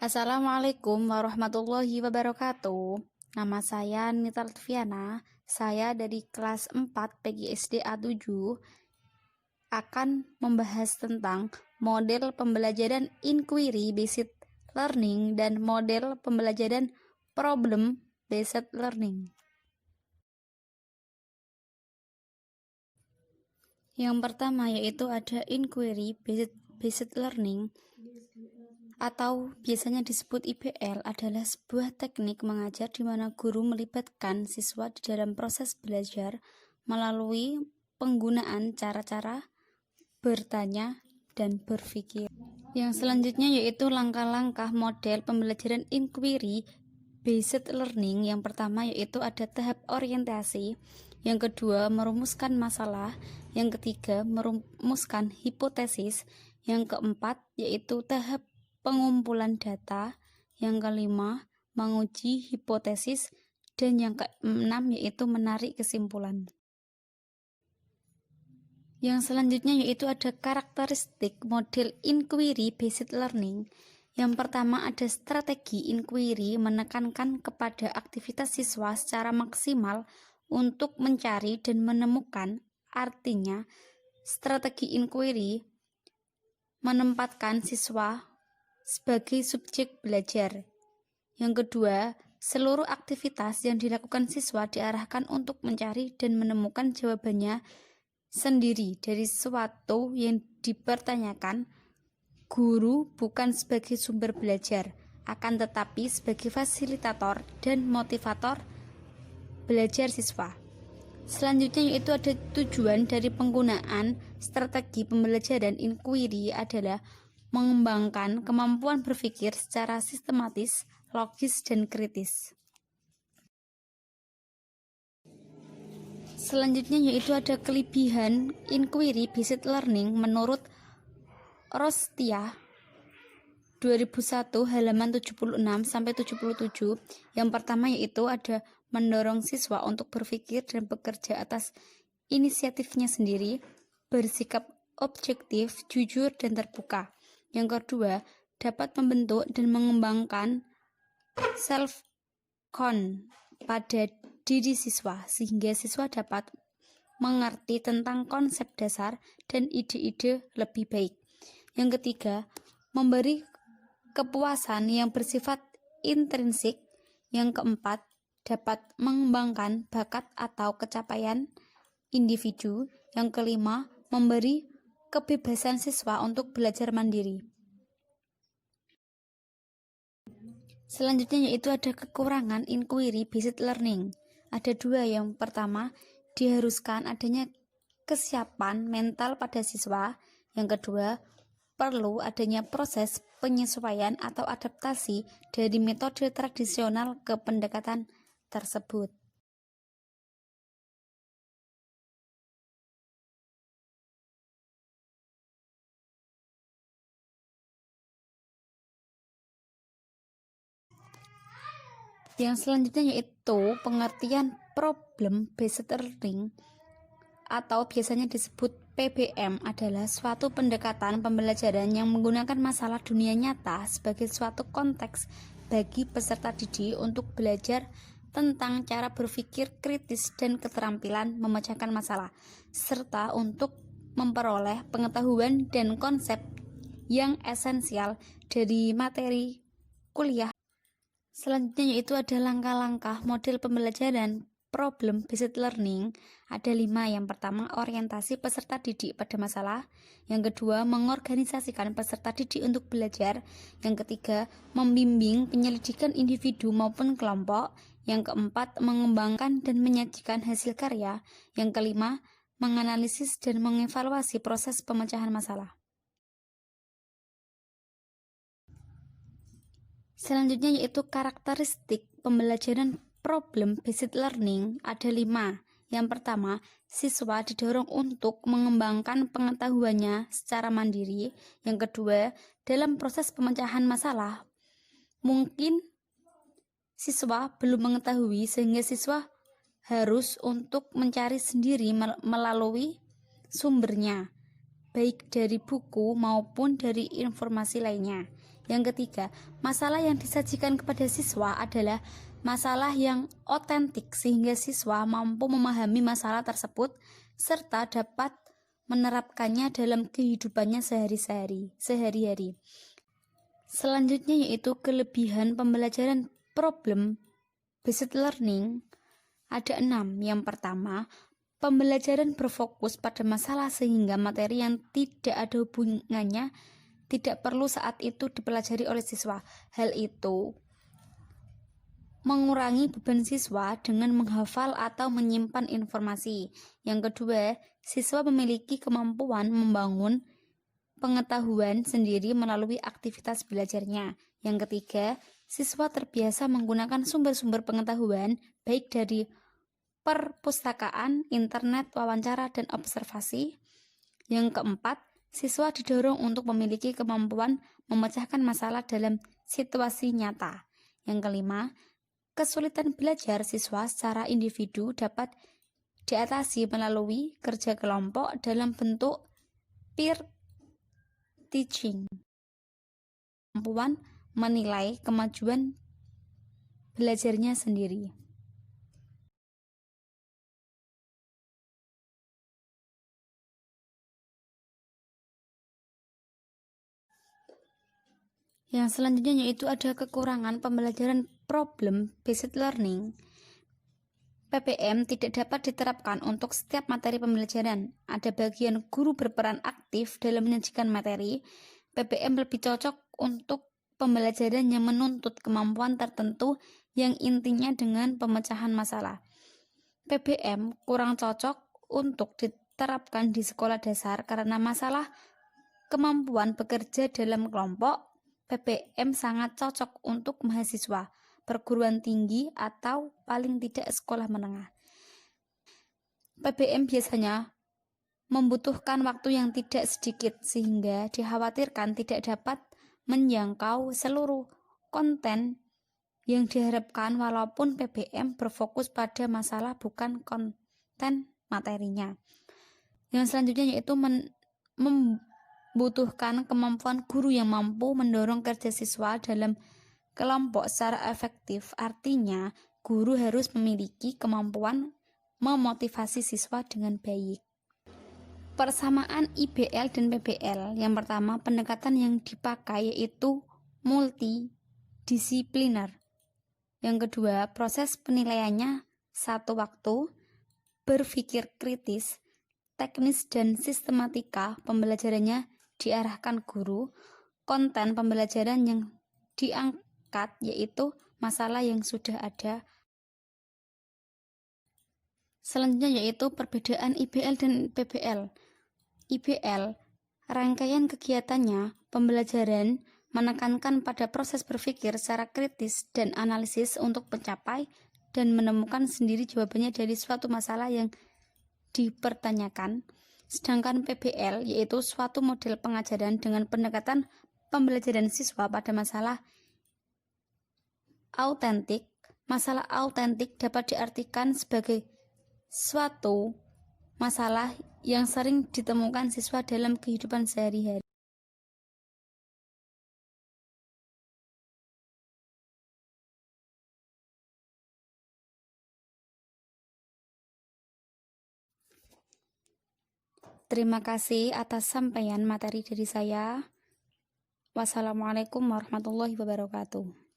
Assalamualaikum warahmatullahi wabarakatuh. Nama saya Nita Lutfiana. Saya dari kelas 4 PGSD A7 akan membahas tentang model pembelajaran inquiry based learning dan model pembelajaran problem based learning. Yang pertama yaitu ada inquiry based learning atau biasanya disebut IBL adalah sebuah teknik mengajar di mana guru melibatkan siswa di dalam proses belajar melalui penggunaan cara-cara bertanya dan berpikir. Yang selanjutnya yaitu langkah-langkah model pembelajaran inquiry based learning. Yang pertama yaitu ada tahap orientasi, yang kedua merumuskan masalah, yang ketiga merumuskan hipotesis, yang keempat yaitu tahap pengumpulan data, yang kelima menguji hipotesis, dan yang keenam yaitu menarik kesimpulan. Yang selanjutnya yaitu ada karakteristik model inquiry based learning. Yang pertama ada strategi inquiry menekankan kepada aktivitas siswa secara maksimal untuk mencari dan menemukan. Artinya, strategi inquiry menempatkan siswa sebagai subjek belajar. Yang kedua, seluruh aktivitas yang dilakukan siswa diarahkan untuk mencari dan menemukan jawabannya sendiri dari sesuatu yang dipertanyakan. Guru bukan sebagai sumber belajar, akan tetapi sebagai fasilitator dan motivator belajar siswa. Selanjutnya yaitu ada tujuan dari penggunaan strategi pembelajaran inquiry adalah mengembangkan kemampuan berpikir secara sistematis, logis, dan kritis. Selanjutnya yaitu ada kelebihan inquiry based learning menurut Rostia 2001 halaman 76 sampai 77. Yang pertama yaitu ada mendorong siswa untuk berpikir dan bekerja atas inisiatifnya sendiri, bersikap objektif, jujur, dan terbuka. Yang kedua, dapat membentuk dan mengembangkan self-con pada diri siswa, sehingga siswa dapat mengerti tentang konsep dasar dan ide-ide lebih baik. Yang ketiga, memberi kepuasan yang bersifat intrinsik. Yang keempat, dapat mengembangkan bakat atau capaian individu. Yang kelima, memberi kebebasan siswa untuk belajar mandiri. Selanjutnya yaitu ada kekurangan inquiry based learning. Ada dua. Yang pertama, diharuskan adanya kesiapan mental pada siswa. Yang kedua, perlu adanya proses penyesuaian atau adaptasi dari metode tradisional ke pendekatan tersebut. Yang selanjutnya yaitu pengertian problem based learning atau biasanya disebut PBM adalah suatu pendekatan pembelajaran yang menggunakan masalah dunia nyata sebagai suatu konteks bagi peserta didik untuk belajar tentang cara berpikir kritis dan keterampilan memecahkan masalah, serta untuk memperoleh pengetahuan dan konsep yang esensial dari materi kuliah. Selanjutnya yaitu ada langkah-langkah model pembelajaran problem based learning. Ada 5. Yang pertama, orientasi peserta didik pada masalah. Yang kedua, mengorganisasikan peserta didik untuk belajar. Yang ketiga, membimbing penyelidikan individu maupun kelompok. Yang keempat, mengembangkan dan menyajikan hasil karya. Yang kelima, menganalisis dan mengevaluasi proses pemecahan masalah. Selanjutnya yaitu karakteristik pembelajaran problem based learning. Ada 5. Yang pertama, siswa didorong untuk mengembangkan pengetahuannya secara mandiri. Yang kedua, dalam proses pemecahan masalah, mungkin siswa belum mengetahui sehingga siswa harus untuk mencari sendiri melalui sumbernya. baik dari buku maupun dari informasi lainnya. Yang ketiga, masalah yang disajikan kepada siswa adalah masalah yang otentik sehingga siswa mampu memahami masalah tersebut serta dapat menerapkannya dalam kehidupannya sehari-hari. Selanjutnya yaitu kelebihan pembelajaran problem based learning. Ada 6. Yang pertama, pembelajaran berfokus pada masalah sehingga materi yang tidak ada hubungannya tidak perlu saat itu dipelajari oleh siswa. Hal itu mengurangi beban siswa dengan menghafal atau menyimpan informasi. Yang kedua, siswa memiliki kemampuan membangun pengetahuan sendiri melalui aktivitas belajarnya. Yang ketiga, siswa terbiasa menggunakan sumber-sumber pengetahuan baik dari perpustakaan, internet, wawancara, dan observasi. Yang keempat, siswa didorong untuk memiliki kemampuan memecahkan masalah dalam situasi nyata. Yang kelima, kesulitan belajar siswa secara individu dapat diatasi melalui kerja kelompok dalam bentuk peer teaching. Kemampuan menilai kemajuan belajarnya sendiri. Yang selanjutnya yaitu ada kekurangan pembelajaran problem based learning. PPM tidak dapat diterapkan untuk setiap materi pembelajaran. Ada bagian guru berperan aktif dalam menyajikan materi. PPM lebih cocok untuk pembelajaran yang menuntut kemampuan tertentu yang intinya dengan pemecahan masalah. PPM kurang cocok untuk diterapkan di sekolah dasar karena masalah kemampuan bekerja dalam kelompok. PPM sangat cocok untuk mahasiswa perguruan tinggi atau paling tidak sekolah menengah. PPM biasanya membutuhkan waktu yang tidak sedikit sehingga dikhawatirkan tidak dapat menjangkau seluruh konten yang diharapkan walaupun PPM berfokus pada masalah bukan konten materinya. Yang selanjutnya yaitu membutuhkan kemampuan guru yang mampu mendorong kerja siswa dalam kelompok secara efektif. Artinya, guru harus memiliki kemampuan memotivasi siswa dengan baik. Persamaan IBL dan PBL. Yang pertama, pendekatan yang dipakai yaitu multidisipliner. Yang kedua, proses penilaiannya satu waktu, berpikir kritis, teknis dan sistematika pembelajarannya diarahkan guru. Konten pembelajaran yang diangkat yaitu masalah yang sudah ada. Selanjutnya yaitu perbedaan IBL dan PBL. IBL, rangkaian kegiatannya pembelajaran menekankan pada proses berpikir secara kritis dan analisis untuk mencapai dan menemukan sendiri jawabannya dari suatu masalah yang dipertanyakan. Sedangkan PBL yaitu suatu model pengajaran dengan pendekatan pembelajaran siswa pada masalah autentik. Masalah autentik dapat diartikan sebagai suatu masalah yang sering ditemukan siswa dalam kehidupan sehari-hari. Terima kasih atas sampaian materi dari saya. Wassalamualaikum warahmatullahi wabarakatuh.